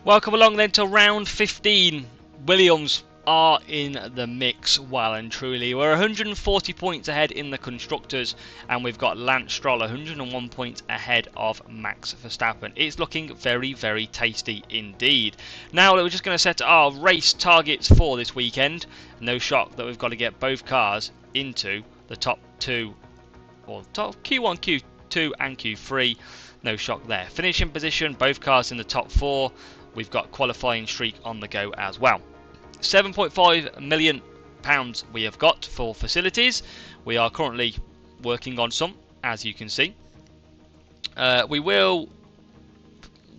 Welcome along then to round 15. Williams are in the mix well and truly. We're 140 points ahead in the Constructors, and we've got Lance Stroll 101 points ahead of Max Verstappen. It's looking very, very tasty indeed. Now we're just going to set our race targets for this weekend. No shock that we've got to get both cars into the top two, or top Q1, Q2 and Q3. No shock there. Finishing position, both cars in the top 4. We've got qualifying streak on the go as well. £7.5 million we have got for facilities. We are currently working on some, as you can see. We will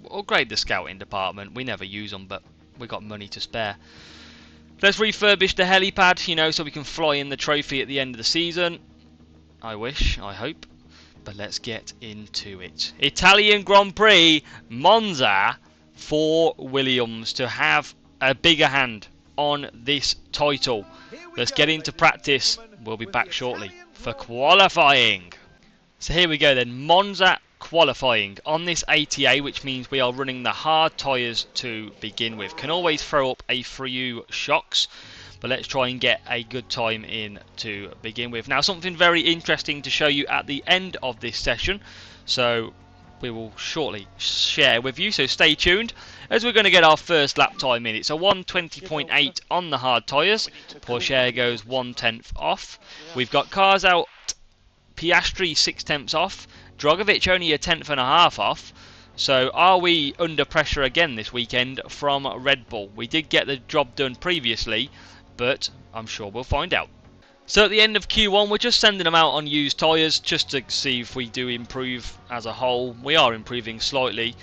upgrade the scouting department. We never use them, but we've got money to spare. Let's refurbish the helipad, so we can fly in the trophy at the end of the season. I hope. But let's get into it. Italian Grand Prix, Monza, for Williams to have a bigger hand on this title. Let's get into practice. We'll be back shortly for qualifying. So here we go then, Monza qualifying on this ATA, which means we are running the hard tyres to begin with. Can always throw up a few shocks, but let's try and get a good time in to begin with. Now, something very interesting to show you at the end of this session, so we will shortly share with you, so stay tuned as we're going to get our first lap time in. It's a 120.8 on the hard tyres. Porsche goes 1/10 off. We've got cars out, Piastri 6/10 off, Drogovic only a 10.5 off. So are we under pressure again this weekend from Red Bull? We did get the job done previously, but I'm sure we'll find out. So at the end of Q1, we're just sending them out on used tyres just to see if we do improve as a whole. We are improving slightly.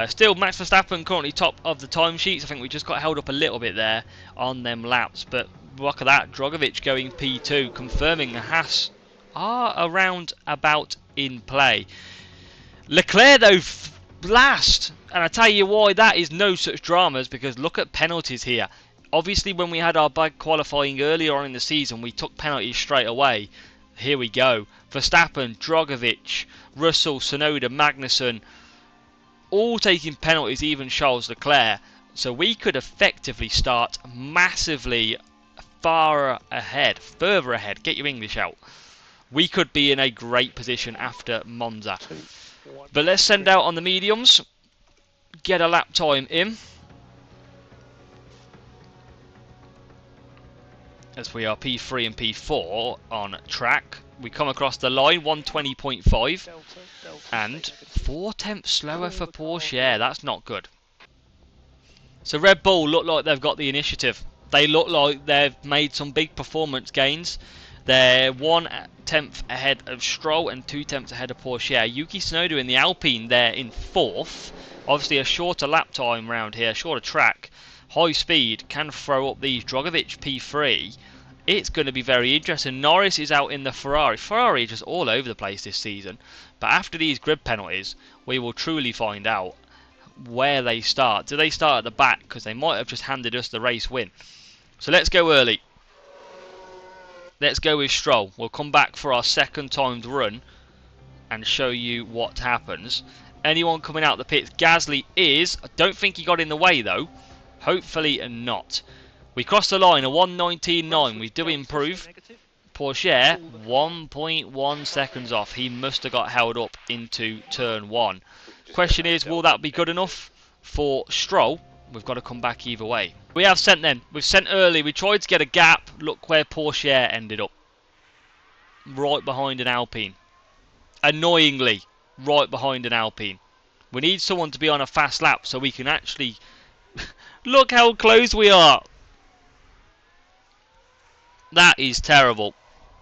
Still, Max Verstappen currently top of the timesheets. I think we just got held up a little bit there on them laps. But look at that, Drogovic going P2, confirming the Haas are around about in play. Leclerc though last, and I tell you why that is no such dramas, because look at penalties here. Obviously, when we had our bad qualifying earlier on in the season, we took penalties straight away. Here we go. Verstappen, Drogovic, Russell, Tsunoda, Magnussen, all taking penalties, even Charles Leclerc. So we could effectively start massively further ahead. Get your English out. We could be in a great position after Monza. But let's send out on the mediums. Get a lap time in. As we are P3 and P4 on track. We come across the line, 120.5. And 4/10 slower for Porsche. That's not good. So Red Bull look like they've got the initiative. They look like they've made some big performance gains. They're 1/10 ahead of Stroll and 2/10 ahead of Porsche. Yuki Tsunoda in the Alpine there in 4th. Obviously a shorter lap time round here, shorter track. High speed, can throw up these. Drogovic P3. It's going to be very interesting. Norris is out in the Ferrari. Ferrari is just all over the place this season. But after these grid penalties, we will truly find out where they start. Do they start at the back? Because they might have just handed us the race win. So let's go early. Let's go with Stroll. We'll come back for our second timed run and show you what happens. Anyone coming out the pits? Gasly is. I don't think he got in the way though. Hopefully not. We crossed the line, a 1:19.9. We do improve. Porsche, 1.1 seconds off. He must have got held up into turn 1. Question is, will that be good enough for Stroll? We've got to come back either way. We have sent them. We've sent early. We tried to get a gap. Look where Porsche ended up. Right behind an Alpine. Annoyingly, right behind an Alpine. We need someone to be on a fast lap so we can actually... Look how close we are. That is terrible.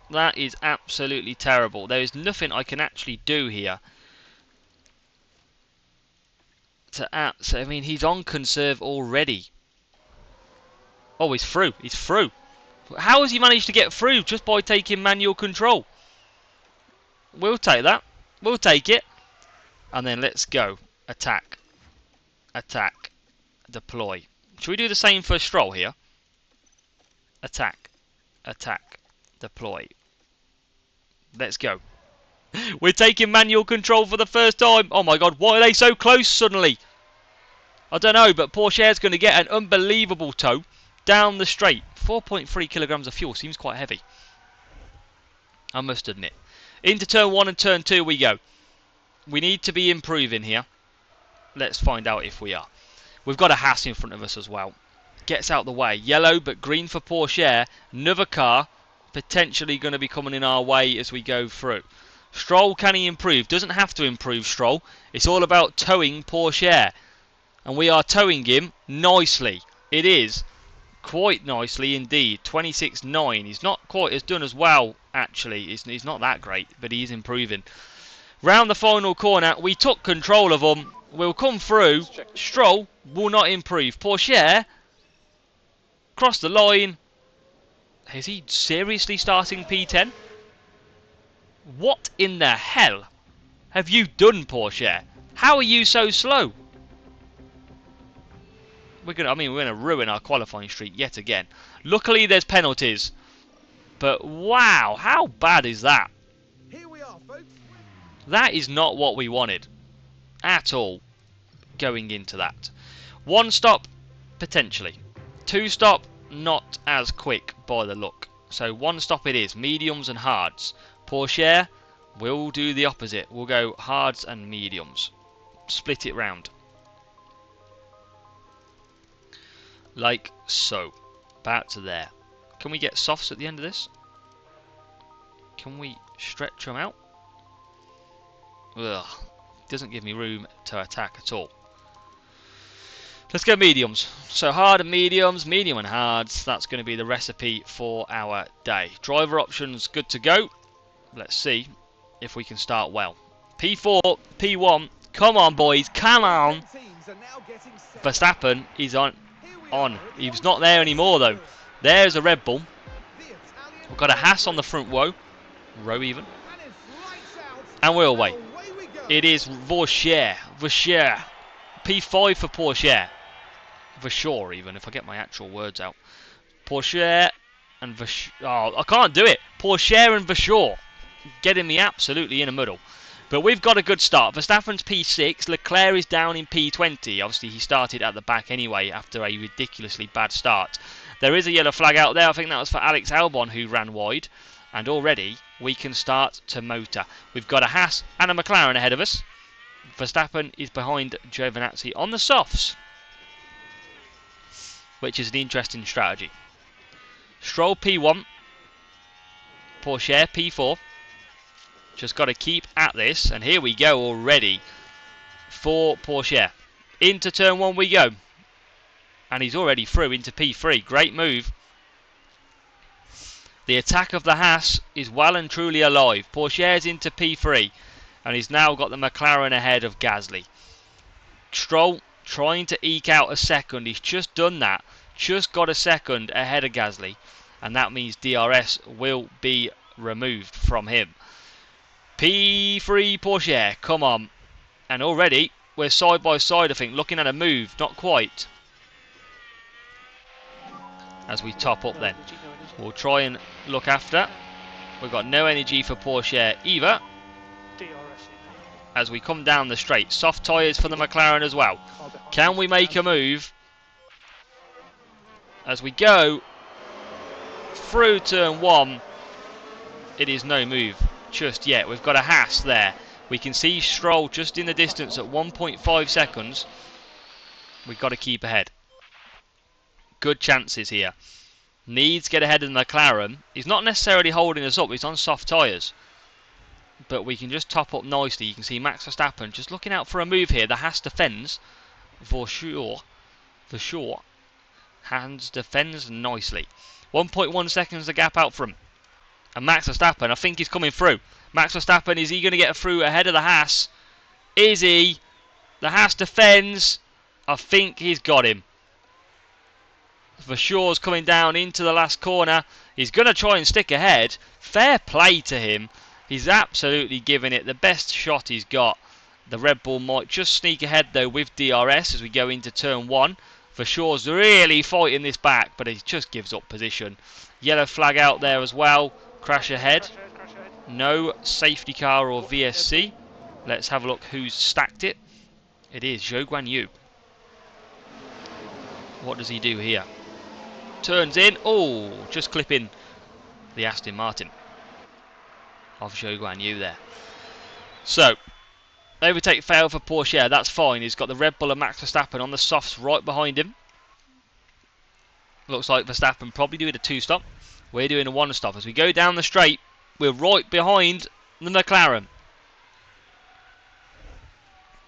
That is absolutely terrible. There is nothing I can actually do here. I mean, he's on conserve already. Oh, he's through. He's through. How has he managed to get through? Just by taking manual control. We'll take that. We'll take it. And then let's go. Attack. Attack. Deploy. Should we do the same for Stroll here? Attack. Attack. Deploy. Let's go. We're taking manual control for the first time. Oh my god, why are they so close suddenly? I don't know, but Pourchaire's going to get an unbelievable tow down the straight. 4.3 kilograms of fuel seems quite heavy, I must admit. Into turn 1 and turn 2 we go. We need to be improving here. Let's find out if we are. We've got a Haas in front of us as well. Gets out the way. Yellow but green for Pourchaire. Another car potentially going to be coming in our way as we go through. Stroll, can he improve? Doesn't have to improve, Stroll. It's all about towing Pourchaire. And we are towing him nicely. It is quite nicely indeed. 26.9. He's not quite as done as well, actually. He's not that great, but he's improving. Round the final corner, we took control of them. We'll come through. Stroll will not improve. Pourchaire, cross the line. Is he seriously starting P10? What in the hell have you done, Pourchaire? How are you so slow? We're gonna ruin our qualifying streak yet again. Luckily, there's penalties. But wow, how bad is that? Here we are, folks. That is not what we wanted at all going into that. 1 stop, potentially. 2 stop, not as quick by the look. So 1 stop it is, mediums and hards. Pourchaire will do the opposite. We'll go hards and mediums. Split it round. Like so. About to there. Can we get softs at the end of this? Can we stretch them out? Ugh. Doesn't give me room to attack at all. Let's go mediums. So hard and mediums, medium and hards. That's going to be the recipe for our day. Driver options good to go. Let's see if we can start well. P4, P1. Come on, boys. Come on. Verstappen is on. He's not there anymore, though. There's a Red Bull. We've got a Haas on the front row even. And we're away. It is Pourchaire. P5 for Pourchaire. Vasseur even, if I get my actual words out. Pourchaire and Vasseur. Oh, I can't do it. Pourchaire and Vasseur. Getting me absolutely in a muddle. But we've got a good start. Verstappen's P6. Leclerc is down in P20. Obviously, he started at the back anyway after a ridiculously bad start. There is a yellow flag out there. I think that was for Alex Albon, who ran wide. And already we can start to motor. We've got a Haas and a McLaren ahead of us. Verstappen is behind Giovinazzi on the softs, which is an interesting strategy. Stroll P1. Pourchaire P4. Just got to keep at this. And here we go already for Pourchaire. Into turn 1 we go. And he's already through into P3. Great move. The attack of the Haas is well and truly alive. Pourchaire's into P3. And he's now got the McLaren ahead of Gasly. Stroll trying to eke out a second. He's just done that. Just got a second ahead of Gasly. And that means DRS will be removed from him. P3 Pourchaire, come on. And already we're side by side, I think, looking at a move. Not quite. As we top up then. We'll try and look after. We've got no energy for Pourchaire either. As we come down the straight. Soft tyres for the McLaren as well. Can we make a move? As we go through turn 1. It is no move just yet. We've got a Haas there. We can see Stroll just in the distance at 1.5 seconds. We've got to keep ahead. Good chances here. Needs to get ahead of the McLaren. He's not necessarily holding us up. He's on soft tyres. But we can just top up nicely. You can see Max Verstappen just looking out for a move here. The Haas defends. For sure. Hans defends nicely. 1.1 seconds the gap out from. And Max Verstappen, I think he's coming through. Max Verstappen, is he going to get through ahead of the Haas? Is he? The Haas defends. I think he's got him. Vasseur's coming down into the last corner. He's going to try and stick ahead. Fair play to him. He's absolutely giving it the best shot he's got. The Red Bull might just sneak ahead though with DRS as we go into turn 1. Vasseur's really fighting this back, but he just gives up position. Yellow flag out there as well. Crash ahead. No safety car or VSC. Let's have a look who's stacked it. It is Zhou Guanyu. What does he do here? Turns in. Oh, just clipping the Aston Martin of Zhou Guanyu there. So, overtake fail for Porsche. That's fine. He's got the Red Bull and Max Verstappen on the softs right behind him. Looks like Verstappen probably doing a 2-stop. We're doing a 1-stop. As we go down the straight, we're right behind the McLaren.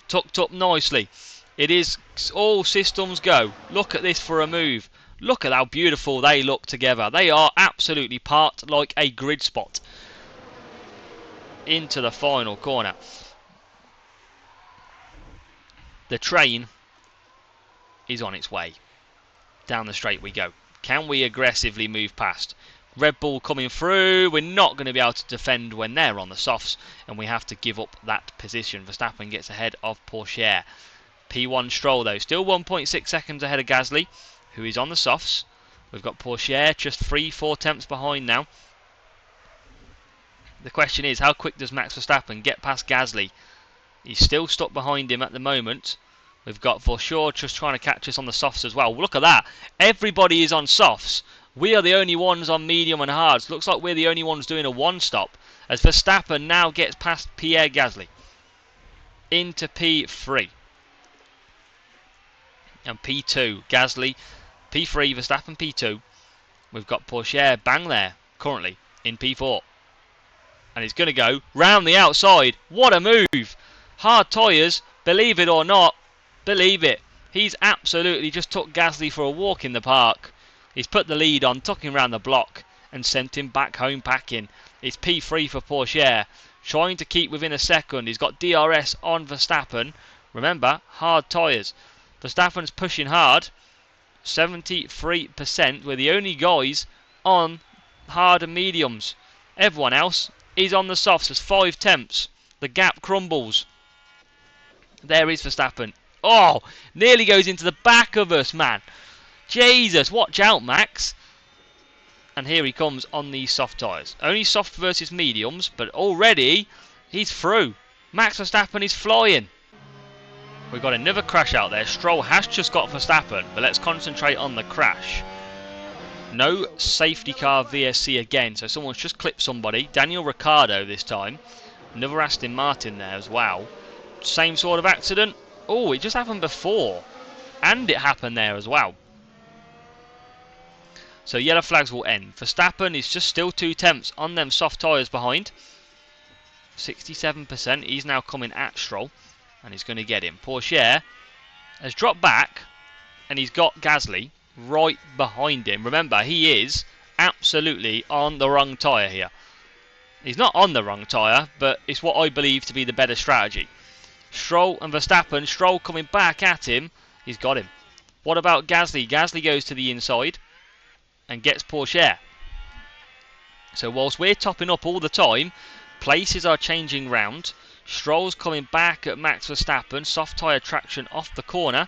Tucked up nicely. It is all systems go. Look at this for a move. Look at how beautiful they look together. They are absolutely parked like a grid spot. Into the final corner. The train is on its way. Down the straight we go. Can we aggressively move past? Red Bull coming through. We're not going to be able to defend when they're on the softs, and we have to give up that position. Verstappen gets ahead of Porsche. P1 Stroll though, still 1.6 seconds ahead of Gasly, who is on the softs. We've got Porsche just 3-4 tenths behind now. The question is, how quick does Max Verstappen get past Gasly? He's still stuck behind him at the moment. We've got Vauscher just trying to catch us on the softs as well. Look at that. Everybody is on softs. We are the only ones on medium and hards. Looks like we're the only ones doing a 1-stop. As Verstappen now gets past Pierre Gasly. Into P3. And P2. Gasly. P3. Verstappen P2. We've got Porsche bang there. Currently in P4. And he's going to go round the outside. What a move. Hard tyres. Believe it or not. Believe it. He's absolutely just took Gasly for a walk in the park. He's put the lead on, took him round the block and sent him back home packing. It's P3 for Porsche. Trying to keep within a second. He's got DRS on Verstappen. Remember, hard tyres. Verstappen's pushing hard. 73%. We're the only guys on hard and mediums. Everyone else is on the softs. There's 5 tenths. The gap crumbles. There is Verstappen. Oh, nearly goes into the back of us, man. Jesus, watch out, Max. And here he comes on these soft tyres. Only soft versus mediums, but already he's through. Max Verstappen is flying. We've got another crash out there. Stroll has just got Verstappen, but let's concentrate on the crash. No safety car VSC again, so someone's just clipped somebody. Daniel Ricciardo this time. Another Aston Martin there as well. Same sort of accident. Oh, it just happened before. And it happened there as well. So yellow flags will end. Verstappen is just still 2 tenths on them soft tyres behind. 67%. He's now coming at Stroll. And he's going to get him. Porsche has dropped back. And he's got Gasly right behind him. Remember, he is absolutely on the wrong tyre here. He's not on the wrong tyre, but it's what I believe to be the better strategy. Stroll and Verstappen. Stroll coming back at him. He's got him. What about Gasly? Gasly goes to the inside and gets Porsche. So whilst we're topping up all the time, places are changing round. Stroll's coming back at Max Verstappen. Soft tyre traction off the corner.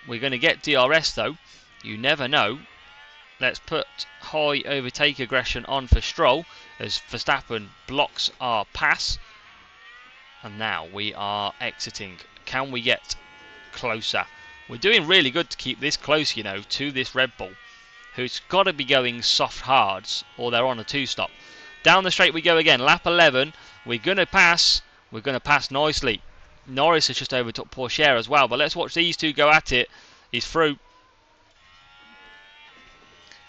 We're going to get DRS though. You never know. Let's put high overtake aggression on for Stroll as Verstappen blocks our pass. And now we are exiting. Can we get closer? We're doing really good to keep this close, you know, to this Red Bull, who's got to be going soft hards or they're on a 2-stop. Down the straight we go again. Lap 11. We're going to pass. We're going to pass nicely. Norris has just overtook Porsche as well. But let's watch these two go at it. He's through.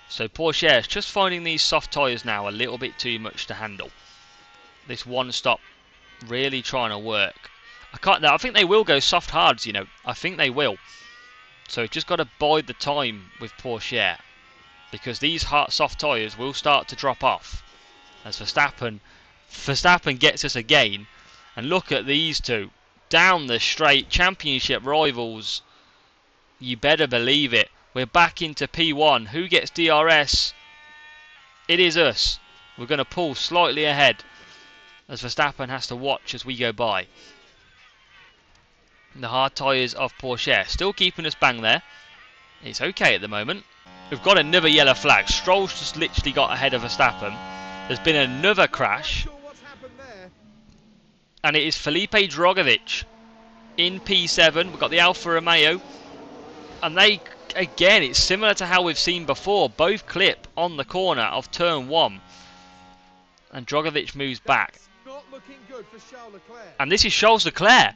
So Porsche is just finding these soft tyres now a little bit too much to handle. This 1-stop really trying to work. I think they will go soft hards, you know. I think they will. So just got to bide the time with Porsche, because these soft tyres will start to drop off as Verstappen gets us again. And look at these two down the straight, championship rivals. You better believe it. We're back into P1. Who gets DRS? It is us. We're going to pull slightly ahead as Verstappen has to watch as we go by. The hard tyres of Porsche still keeping us bang there. It's okay at the moment. We've got another yellow flag. Stroll's just literally got ahead of Verstappen. There's been another crash. And it is Felipe Drogovic in P7. We've got the Alfa Romeo. And they again, it's similar to how we've seen before. Both clip on the corner of turn 1. And Drogovic moves back. Not looking good for Charles Leclerc. And this is Charles Leclerc.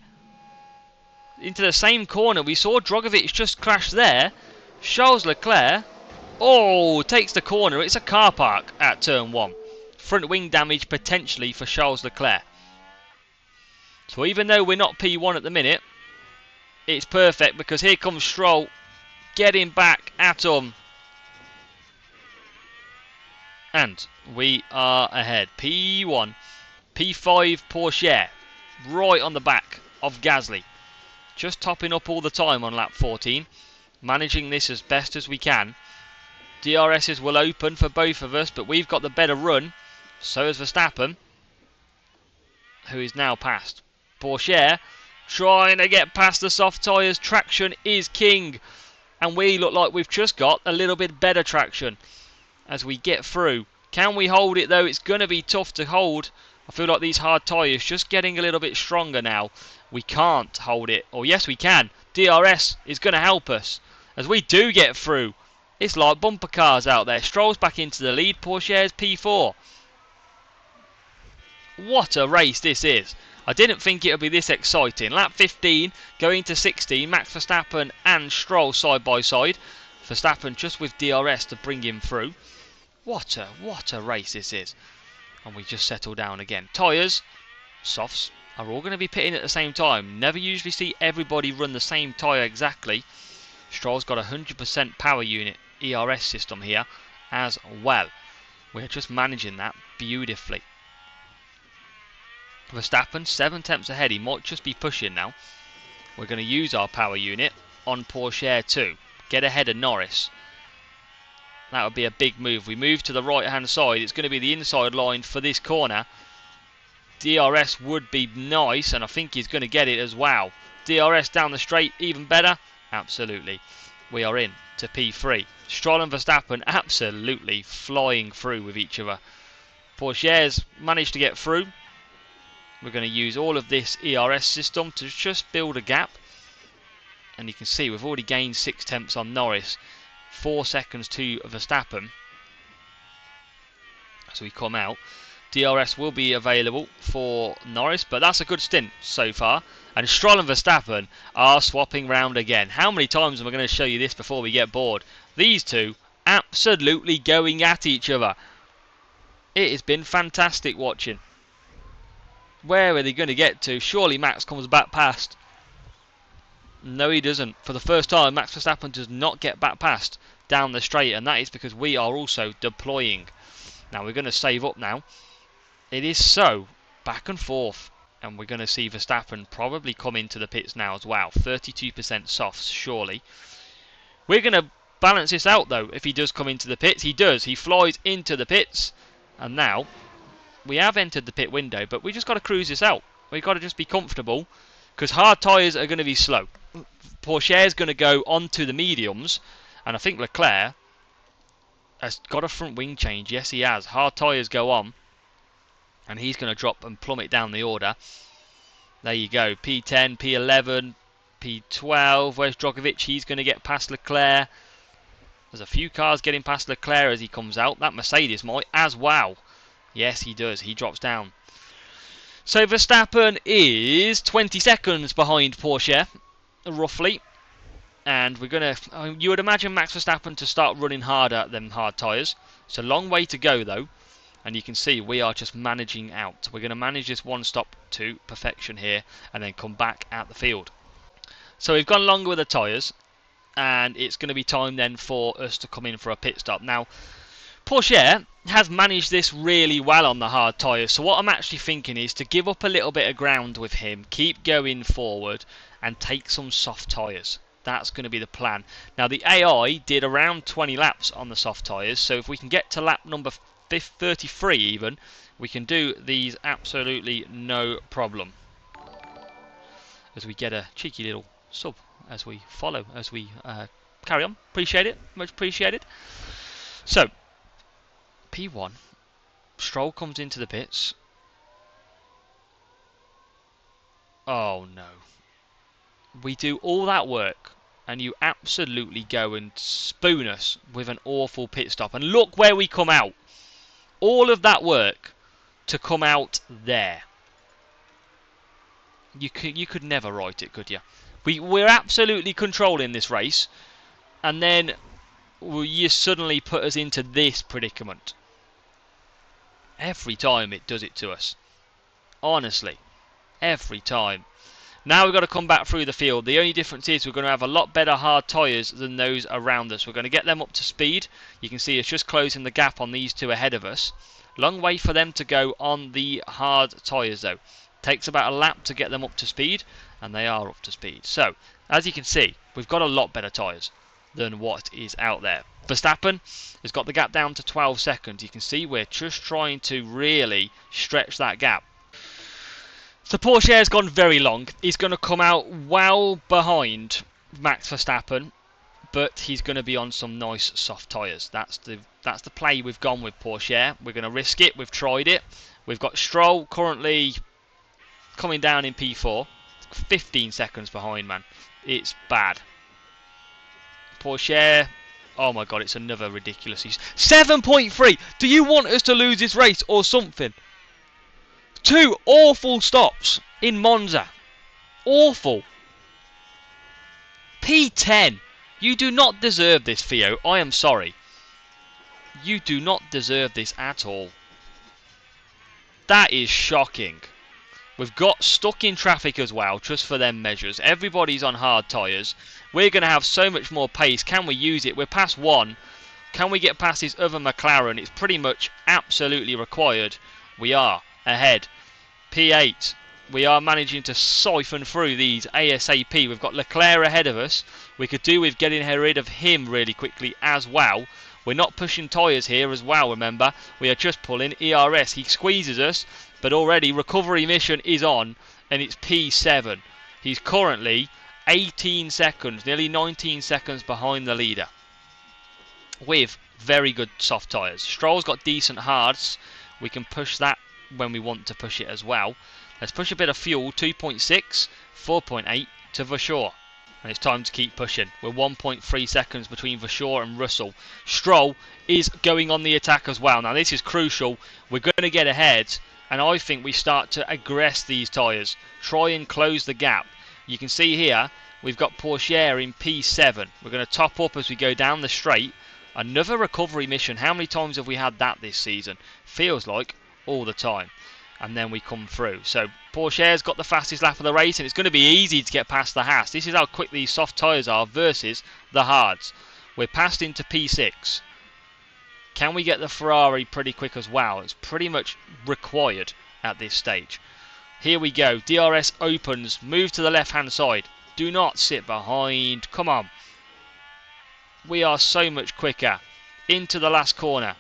Into the same corner. We saw Drogovic just crash there. Charles Leclerc, oh, takes the corner. It's a car park at turn 1. Front wing damage potentially for Charles Leclerc. So even though we're not P1 at the minute, it's perfect because here comes Stroll getting back at him. And we are ahead. P1. P5 Porsche. Right on the back of Gasly. Just topping up all the time on lap 14. Managing this as best as we can. DRSs will open for both of us, but we've got the better run. So has Verstappen, who is now past. Porsche trying to get past the soft tyres. Traction is king. And we look like we've just got a little bit better traction as we get through. Can we hold it though? It's going to be tough to hold. I feel like these hard tyres just getting a little bit stronger now. We can't hold it. Or yes, we can. DRS is going to help us as we do get through. It's like bumper cars out there. Stroll's back into the lead. Porsche's P4. What a race this is. I didn't think it would be this exciting. Lap 15 going to 16. Max Verstappen and Stroll side by side. Verstappen just with DRS to bring him through. What a race this is. And we just settle down again. Tyres, softs, are all going to be pitting at the same time. Never usually see everybody run the same tyre exactly. Stroll's got a 100% power unit ERS system here as well. We're just managing that beautifully. Verstappen 7 tenths ahead. He might just be pushing now. We're going to use our power unit on Porsche too. Get ahead of Norris. That would be a big move. We move to the right hand side. It's going to be the inside line for this corner. DRS would be nice, and I think he's going to get it as well. DRS down the straight, even better. Absolutely. We are in to P3. Stroll and Verstappen absolutely flying through with each other. Porsche's managed to get through. We're going to use all of this ERS system to just build a gap. And you can see we've already gained 6 tenths on Norris. 4 seconds to Verstappen. As we come out. DRS will be available for Norris, but that's a good stint so far. And Stroll and Verstappen are swapping round again. How many times am I going to show you this before we get bored? These two absolutely going at each other. It has been fantastic watching. Where are they going to get to? Surely Max comes back past. No, he doesn't. For the first time, Max Verstappen does not get back past down the straight, and that is because we are also deploying. Now we're going to save up now. It is so back and forth, and we're going to see Verstappen probably come into the pits now as well. 32% softs, surely. We're going to balance this out though. If he does come into the pits, he does. He flies into the pits, and now we have entered the pit window, but we just got to cruise this out. We've got to just be comfortable, because hard tyres are going to be slow. Porsche is going to go onto the mediums, and I think Leclerc has got a front wing change. Yes, he has. Hard tyres go on, and he's going to drop and plummet down the order. There you go. P10, P11, P12. Where's Drogovic? He's going to get past Leclerc. There's a few cars getting past Leclerc as he comes out. That Mercedes might as well. Yes, he does. He drops down. So Verstappen is 20 seconds behind Porsche, roughly. And we're going to... you would imagine Max Verstappen to start running harder than hard tyres. It's a long way to go, though. And you can see we are just managing out. We're going to manage this one stop to perfection here and then come back at the field. So we've gone longer with the tyres. And it's going to be time then for us to come in for a pit stop. Now, Porsche has managed this really well on the hard tyres. So what I'm actually thinking is to give up a little bit of ground with him. Keep going forward and take some soft tyres. That's going to be the plan. Now, the AI did around 20 laps on the soft tyres. So if we can get to lap number 33 even, we can do these absolutely no problem. As we get a cheeky little sub as we follow, as we carry on. Appreciate it. Much appreciated. So, P1. Stroll comes into the pits. Oh no. We do all that work and you absolutely go and spoon us with an awful pit stop. And look where we come out. All of that work to come out there. You could never write it, could you? We're absolutely controlling this race, and then you suddenly put us into this predicament. Every time it does it to us. Honestly. Every time. Now we've got to come back through the field. The only difference is we're going to have a lot better hard tyres than those around us. We're going to get them up to speed. You can see it's just closing the gap on these two ahead of us. Long way for them to go on the hard tyres though. Takes about a lap to get them up to speed, and they are up to speed. So, as you can see, we've got a lot better tyres than what is out there. Verstappen has got the gap down to 12 seconds. You can see we're just trying to really stretch that gap. So Porsche has gone very long. He's going to come out well behind Max Verstappen, but he's going to be on some nice soft tyres. That's the play we've gone with Porsche. We're going to risk it. We've tried it. We've got Stroll currently coming down in P4. 15 seconds behind, man. It's bad. Porsche, oh my god, it's another ridiculous. 7.3. Do you want us to lose this race or something? 2 awful stops in Monza. Awful. P10. You do not deserve this, Theo. I am sorry. You do not deserve this at all. That is shocking. We've got stuck in traffic as well, just for them measures. Everybody's on hard tyres. We're going to have so much more pace. Can we use it? We're past 1. Can we get past this other McLaren? It's pretty much absolutely required. We are ahead. P8. We are managing to siphon through these ASAP. We've got Leclerc ahead of us. We could do with getting rid of him really quickly as well. We're not pushing tyres here as well, remember. We are just pulling ERS. He squeezes us, but already recovery mission is on, and it's P7. He's currently 18 seconds, nearly 19 seconds behind the leader, with very good soft tyres. Stroll's got decent hards. We can push that when we want to push it as well. Let's push a bit of fuel. 2.6, 4.8 to Vasseur. And it's time to keep pushing. We're 1.3 seconds between Vasseur and Russell. Stroll is going on the attack as well. Now this is crucial. We're going to get ahead, and I think we start to aggress these tyres. Try and close the gap. You can see here we've got Porsche in P7. We're going to top up as we go down the straight. Another recovery mission. How many times have we had that this season? Feels like all the time. And then we come through. So Porsche's got the fastest lap of the race, and it's going to be easy to get past the Haas. This is how quick these soft tyres are versus the hards. We're passed into P6. Can we get the Ferrari pretty quick as well? It's pretty much required at this stage. Here we go. DRS opens. Move to the left hand side. Do not sit behind. Come on. We are so much quicker. Into the last corner.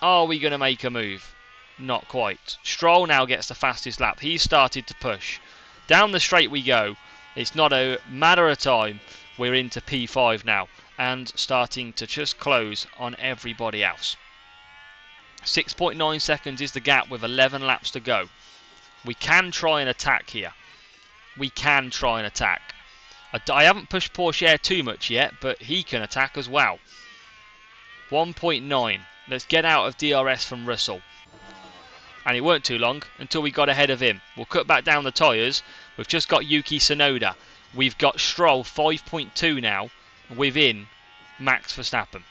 Are we going to make a move? Not quite. Stroll now gets the fastest lap. He's started to push. Down the straight we go. It's not a matter of time. We're into P5 now, and starting to just close on everybody else. 6.9 seconds is the gap with 11 laps to go. We can try and attack here. We can try and attack. I haven't pushed Porsche too much yet, but he can attack as well. 1.9. Let's get out of DRS from Russell. And it weren't too long until we got ahead of him. We'll cut back down the tyres. We've just got Yuki Tsunoda. We've got Stroll 5.2 now within Max Verstappen.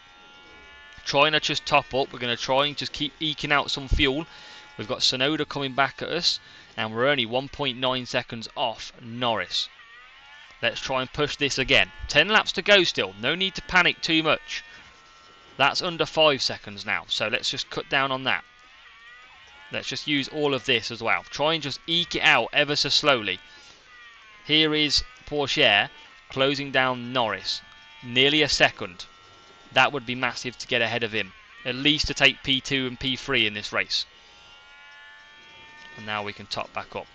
Trying to just top up. We're going to try and just keep eking out some fuel. We've got Tsunoda coming back at us, and we're only 1.9 seconds off Norris. Let's try and push this again. 10 laps to go still. No need to panic too much. That's under 5 seconds now, so let's just cut down on that. Let's just use all of this as well. Try and just eke it out ever so slowly. Here is Porsche closing down Norris. Nearly a second. That would be massive to get ahead of him. At least to take P2 and P3 in this race. And now we can top back up.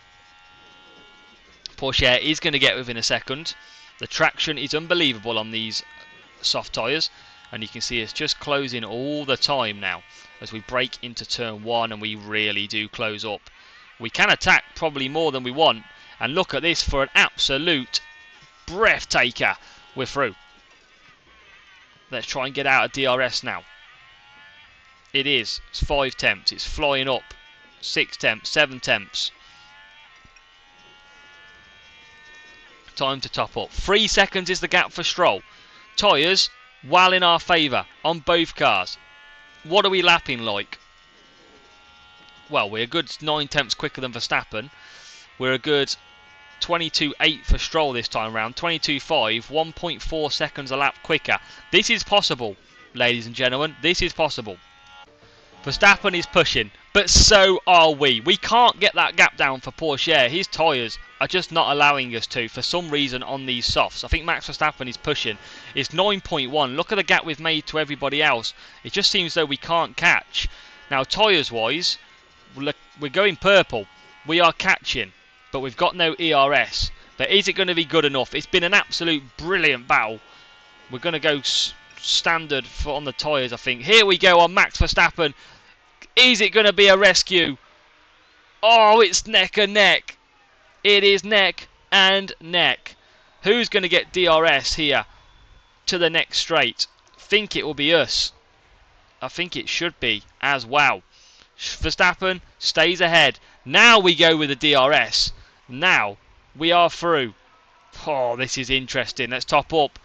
Porsche is going to get within a second. The traction is unbelievable on these soft tyres. And you can see it's just closing all the time now as we break into turn 1, and we really do close up. We can attack probably more than we want, and look at this for an absolute breathtaker. We're through. Let's try and get out of DRS now. It is. It's 5 temps. It's flying up. 6 temps. 7 temps. Time to top up. 3 seconds is the gap for Stroll. Tyres well in our favour on both cars. What are we lapping like? Well, we're a good 9 tenths quicker than Verstappen. We're a good 22.8 for Stroll this time round. 22.5, 1.4 seconds a lap quicker. This is possible, ladies and gentlemen. This is possible. Verstappen is pushing, but so are we. We can't get that gap down for Porsche. His tyres are just not allowing us to for some reason on these softs. I think Max Verstappen is pushing. It's 9.1. Look at the gap we've made to everybody else. It just seems though we can't catch. Now, tyres wise, we're going purple. We are catching, but we've got no ERS. But is it going to be good enough? It's been an absolute brilliant battle. We're going to go standard on the tyres, I think. Here we go on Max Verstappen. Is it going to be a rescue? Oh, it's neck and neck. It is neck and neck. Who's going to get DRS here to the next straight? I think it will be us. I think it should be as well. Verstappen stays ahead. Now we go with the DRS. Now we are through. Oh, this is interesting. Let's top up.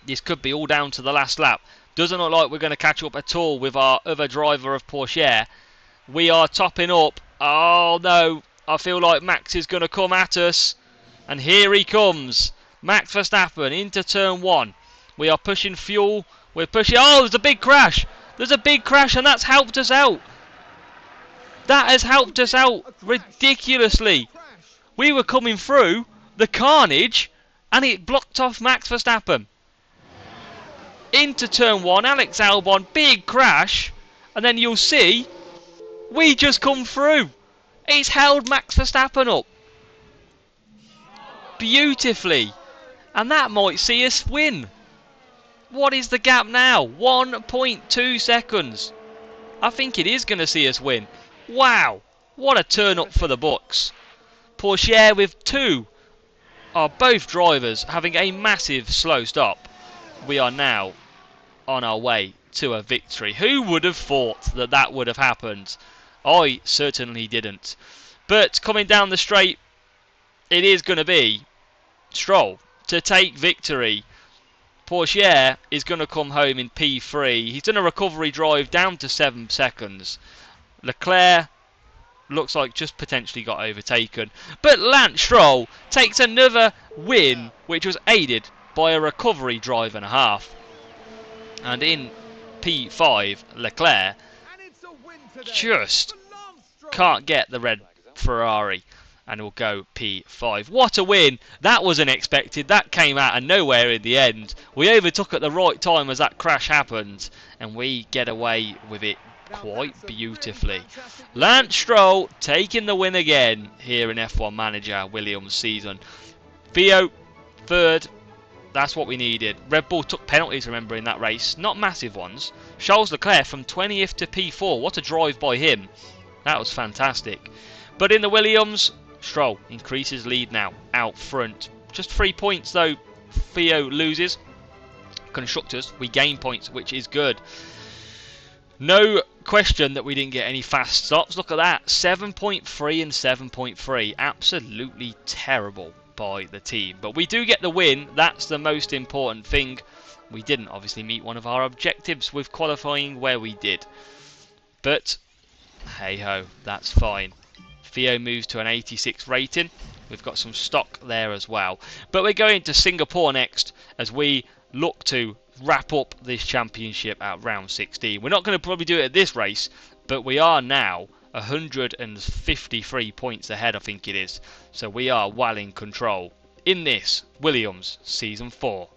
This could be all down to the last lap. Doesn't look like we're going to catch up at all with our other driver of Porsche. We are topping up. Oh no, I feel like Max is going to come at us. And here he comes. Max Verstappen into turn 1. We are pushing fuel. We're pushing. Oh, there's a big crash. There's a big crash and that's helped us out. That has helped us out ridiculously. We were coming through the carnage and it blocked off Max Verstappen. Into turn 1, Alex Albon, big crash, and then you'll see we just come through. It's held Max Verstappen up beautifully, and that might see us win. What is the gap now? 1.2 seconds. I think it is going to see us win. Wow, what a turn up for the books. Porsche with 2 are both drivers having a massive slow stop. We are now on our way to a victory. Who would have thought that that would have happened? I certainly didn't. But coming down the straight, it is going to be Stroll to take victory. Porsche is going to come home in P3. He's done a recovery drive down to 7 seconds. Leclerc looks like just potentially got overtaken. But Lance Stroll takes another win, which was aided by a recovery drive and a half. And in P5, Leclerc just can't get the red Ferrari and will go P5. What a win! That was unexpected. That came out of nowhere in the end. We overtook at the right time as that crash happened, and we get away with it quite beautifully. Lance Stroll taking the win again here in F1 Manager Williams season. Theo, third. That's what we needed. Red Bull took penalties, remember, in that race. Not massive ones. Charles Leclerc from 20th to P4. What a drive by him. That was fantastic. But in the Williams, Stroll increases lead now out front. Just 3 points though. Theo loses. Constructors, we gain points, which is good. No question that we didn't get any fast stops. Look at that. 7.3 and 7.3. Absolutely terrible by the team. But we do get the win. That's the most important thing. We didn't obviously meet one of our objectives with qualifying where we did. But hey ho, that's fine. Theo moves to an 86 rating. We've got some stock there as well. But we're going to Singapore next as we look to wrap up this championship at round 16. We're not going to probably do it at this race, but we are now 153 points ahead, I think it is. So we are well in control in this Williams Season 4.